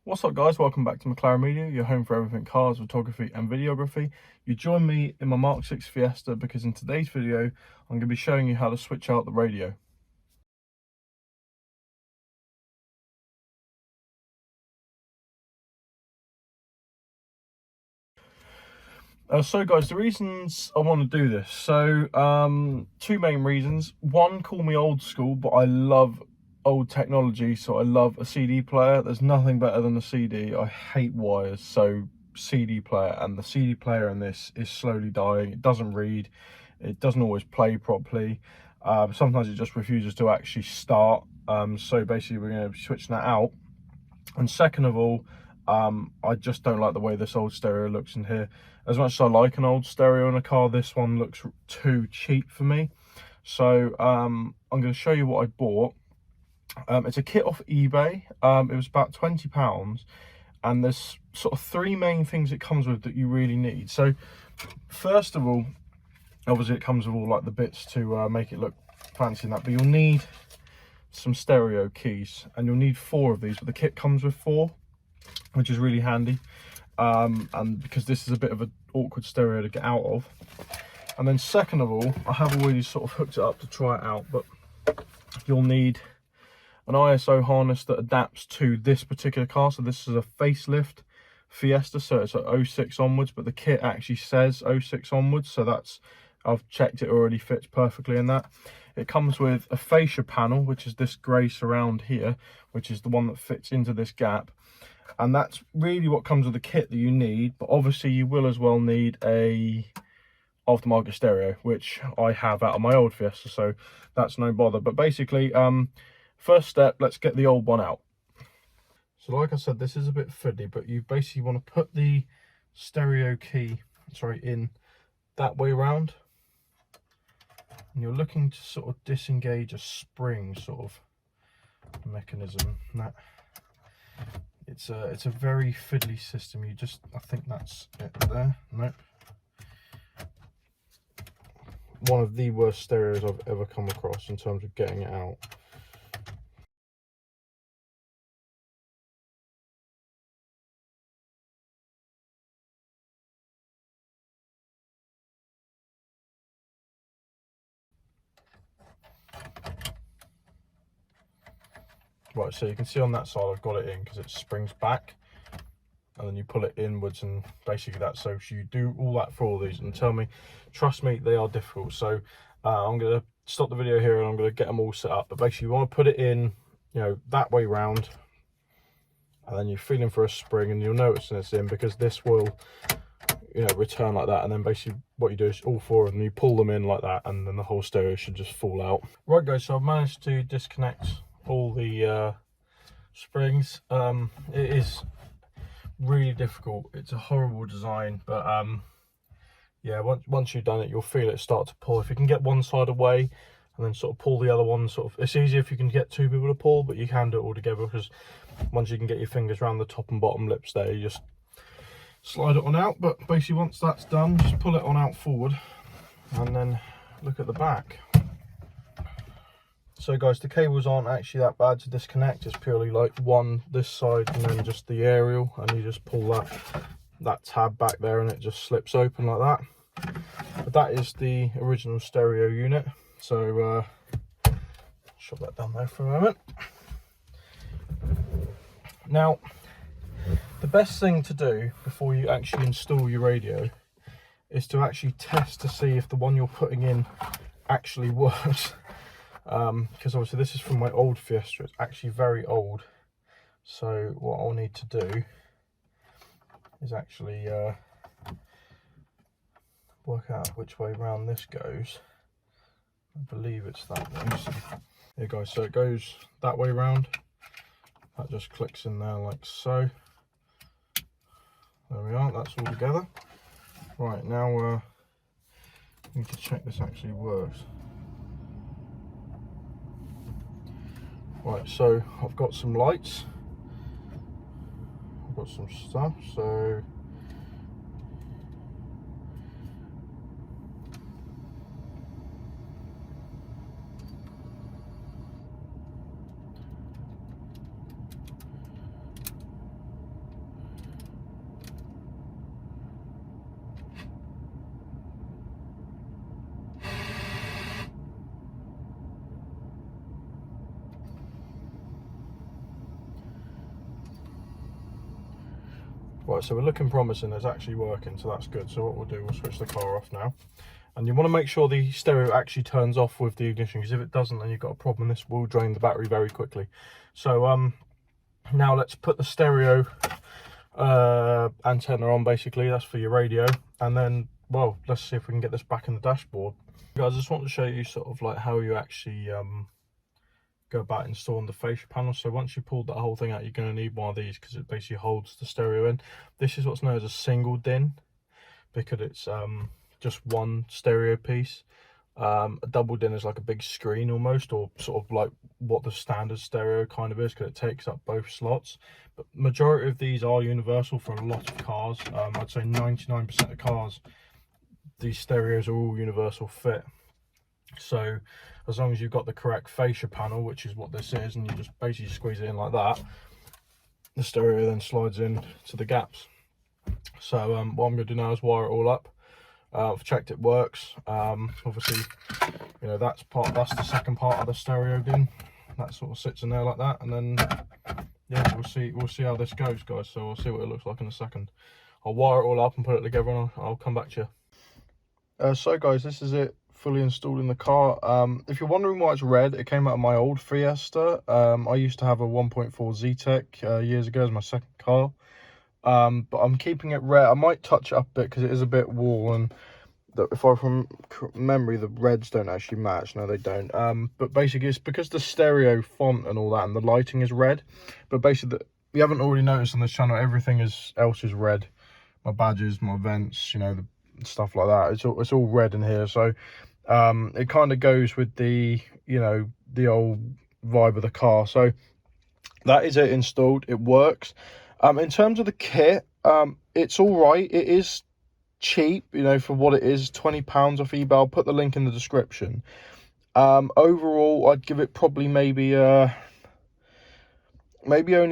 What's up guys, welcome back to McLaren Media, your home for everything cars, photography and videography. You join me in my Mark 6 Fiesta because in today's video I'm going to be showing you how to switch out the radio. So guys, the reasons I want to do this, two main reasons. One, call me old school, but I love old technology, so I love a CD player. There's nothing better than a CD. I hate wires, so CD player, and the CD player in this is slowly dying. It doesn't read, it doesn't always play properly. Sometimes it just refuses to actually start. So basically we're going to be switching that out. And second of all, I just don't like the way this old stereo looks in here. As much as I like an old stereo in a car, this one looks too cheap for me. So I'm going to show you what I bought. It's a kit off eBay. It was about £20, and there's sort of three main things it comes with that you really need. So first of all, obviously it comes with all like the bits to make it look fancy and that, but you'll need some stereo keys, and you'll need 4 of these, but the kit comes with 4, which is really handy. And because this is a bit of an awkward stereo to get out of. And then second of all, I have already sort of hooked it up to try it out, but you'll need an ISO harness that adapts to this particular car. So this is a facelift Fiesta, so it's at 06 onwards, but the kit actually says 06 onwards, so that's, I've checked, it already fits perfectly in that. It comes with a fascia panel, which is this grey surround here, which is the one that fits into this gap. And that's really what comes with the kit that you need, but obviously you will as well need a aftermarket stereo, which I have out of my old Fiesta, so that's no bother. But basically, first step, let's get the old one out. So like I said, this is a bit fiddly, but you basically want to put the stereo key, in that way round. And you're looking to sort of disengage a spring sort of mechanism. That it's a very fiddly system. I think that's it there. Nope. One of the worst stereos I've ever come across in terms of getting it out. Right, so you can see on that side I've got it in because it springs back, and then you pull it inwards, and basically that's so you do all that for all these. And trust me, they are difficult. So I'm going to stop the video here and I'm going to get them all set up. But basically you want to put it in, that way round, and then you're feeling for a spring, and you'll notice when it's in, because this will, return like that. And then basically what you do is all 4 of them, you pull them in like that, and then the whole stereo should just fall out. Right guys, so I've managed to disconnect all the springs. It is really difficult. It's a horrible design, but yeah, once you've done it, you'll feel it start to pull. If you can get one side away and then sort of pull the other one, it's easier if you can get 2 people to pull, but you can do it all together, because once you can get your fingers around the top and bottom lips there, you just slide it on out. But basically once that's done, just pull it on out forward and then look at the back. So guys, the cables aren't actually that bad to disconnect. It's purely like one this side and then just the aerial, and you just pull that tab back there and it just slips open like that. But that is the original stereo unit. So shove that down there for a moment. Now, the best thing to do before you actually install your radio is to actually test to see if the one you're putting in actually works. Because obviously this is from my old Fiesta, it's actually very old. So what I'll need to do is actually work out which way round this goes. I believe it's that way. So, here guys, so it goes that way round. That just clicks in there like so. There we are, that's all together. Right, now I need to check this actually works. Right, so I've got some lights, I've got some stuff, so Right, so we're looking promising. It's actually working, so that's good. So what we'll do, we'll switch the car off now. And you want to make sure the stereo actually turns off with the ignition, because if it doesn't, then you've got a problem. This will drain the battery very quickly. So now let's put the stereo antenna on, basically. That's for your radio. And then, well, let's see if we can get this back in the dashboard. Guys, I just want to show you sort of like how you actually go about installing the fascia panel. So once you pulled that whole thing out, you're going to need one of these, because it basically holds the stereo in. This is what's known as a single DIN, because it's just one stereo piece. A double DIN is like a big screen almost, or sort of like what the standard stereo kind of is, because it takes up both slots. But majority of these are universal for a lot of cars. I'd say 99% of cars, these stereos are all universal fit. So as long as you've got the correct fascia panel, which is what this is, and you just basically squeeze it in like that, the stereo then slides in to the gaps. So what I'm going to do now is wire it all up. I've checked it works. Obviously, you know, that's the second part of the stereo DIN. That sort of sits in there like that, and then yeah, we'll see how this goes, guys. So we'll see what it looks like in a second. I'll wire it all up and put it together, and I'll come back to you. So guys, this is it, fully installed in the car. If you're wondering why it's red, it came out of my old Fiesta. I used to have a 1.4 Z-Tech years ago as my second car. But I'm keeping it red. I might touch it up a bit because it is a bit worn. If I from memory, the reds don't actually match. No, they don't. But basically, it's because the stereo font and all that, and the lighting is red. But basically, you haven't already noticed on this channel, everything else is red. My badges, my vents, you know, the stuff like that. It's all red in here. So it kind of goes with the, you know, the old vibe of the car. So that is it installed. It works. In terms of the kit, it's all right. It is cheap, you know, for what it is, £20 off eBay. I'll put the link in the description. Overall, I'd give it probably maybe only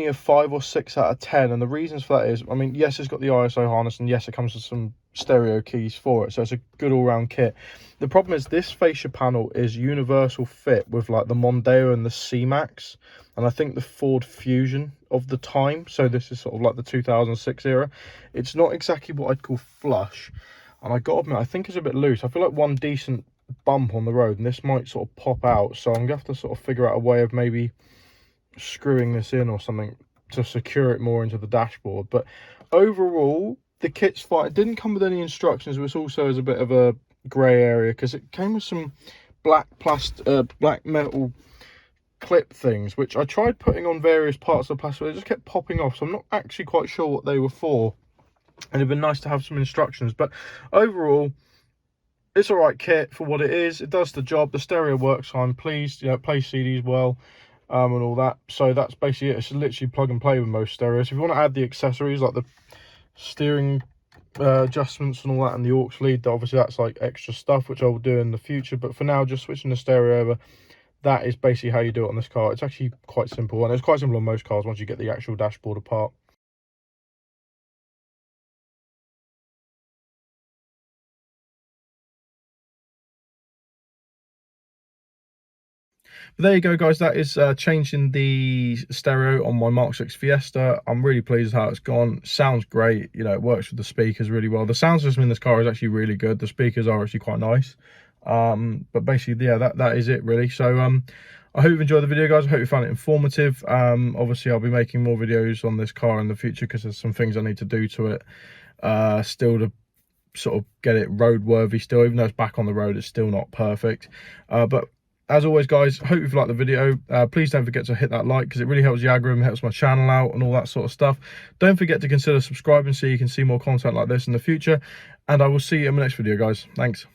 a 5 or 6 out of 10. And the reasons for that is, I mean, yes, it's got the ISO harness, and yes, it comes with some stereo keys for it, so it's a good all-round kit. The problem is this fascia panel is universal fit with like the Mondeo and the C-Max, and I think the Ford Fusion of the time. So this is sort of like the 2006 era. It's not exactly what I'd call flush, and I gotta admit, I think it's a bit loose. I feel like one decent bump on the road and this might sort of pop out, so I'm gonna have to sort of figure out a way of maybe screwing this in or something to secure it more into the dashboard. But overall, the kit's fine. It didn't come with any instructions, which also is a bit of a grey area, because it came with some black metal clip things, which I tried putting on various parts of the plastic, but they just kept popping off, so I'm not actually quite sure what they were for, and it'd been nice to have some instructions. But overall, it's all right kit for what it is. It does the job. The stereo works. I'm pleased. You know, it plays CDs well, and all that. So that's basically it. It's literally plug and play with most stereos. If you want to add the accessories like the steering adjustments and all that, and the aux lead, obviously that's like extra stuff, which I will do in the future. But for now, just switching the stereo over, that is basically how you do it on this car. It's actually quite simple, and it's quite simple on most cars once you get the actual dashboard apart. But there you go, guys. That is changing the stereo on my MK6 Fiesta. I'm really pleased with how it's gone. Sounds great. You know, it works with the speakers really well. The sound system in this car is actually really good. The speakers are actually quite nice. But basically, yeah, that is it really. So I hope you've enjoyed the video, guys. I hope you found it informative. Obviously, I'll be making more videos on this car in the future, because there's some things I need to do to it still to sort of get it roadworthy still. Even though it's back on the road, it's still not perfect. But as always, guys, hope you've liked the video. Please don't forget to hit that like, because it really helps the algorithm, helps my channel out and all that sort of stuff. Don't forget to consider subscribing so you can see more content like this in the future. And I will see you in my next video, guys. Thanks.